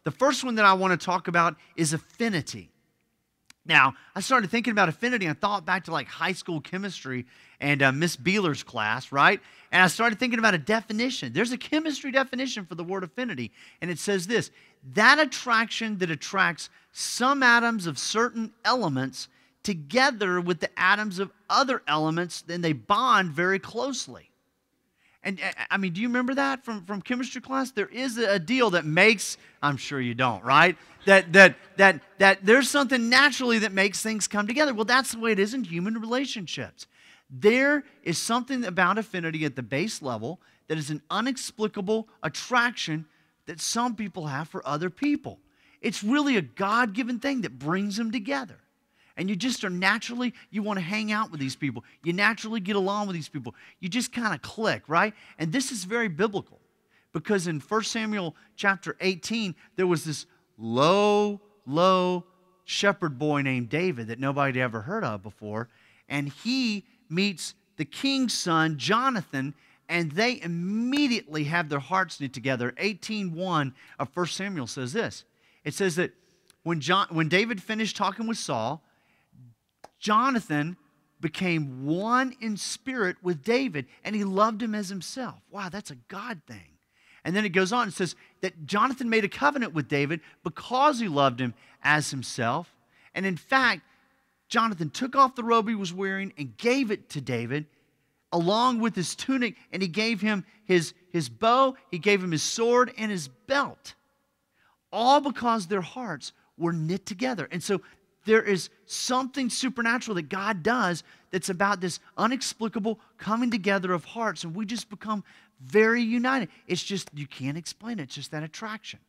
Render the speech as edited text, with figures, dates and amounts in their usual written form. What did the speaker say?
The first one that I want to talk about is affinity. Now, I started thinking about affinity, and I thought back to like high school chemistry and Miss Beeler's class, right? And I started thinking about a definition. There's a chemistry definition for the word affinity, and it says this: that attraction that attracts some atoms of certain elements together with the atoms of other elements, then they bond very closely. And I mean, do you remember that from chemistry class? There is a deal that makes, I'm sure you don't, right? That there's something naturally that makes things come together. Well, that's the way it is in human relationships. There is something about affinity at the base level that is an inexplicable attraction that some people have for other people. It's really a God-given thing that brings them together. And you just are naturally, you want to hang out with these people. You naturally get along with these people. You just kind of click, right? And this is very biblical, because in 1 Samuel chapter 18, there was this low shepherd boy named David that nobody had ever heard of before. And he meets the king's son, Jonathan, and they immediately have their hearts knit together. 18:1 of 1 Samuel says this. It says that when David finished talking with Saul, Jonathan became one in spirit with David, and he loved him as himself. Wow, that's a God thing. And then it goes on, it says that Jonathan made a covenant with David because he loved him as himself. And in fact, Jonathan took off the robe he was wearing and gave it to David along with his tunic, and he gave him his bow, he gave him his sword and his belt, all because their hearts were knit together. And so there is something supernatural that God does that's about this inexplicable coming together of hearts, and we just become very united. It's just, you can't explain it. It's just that attraction.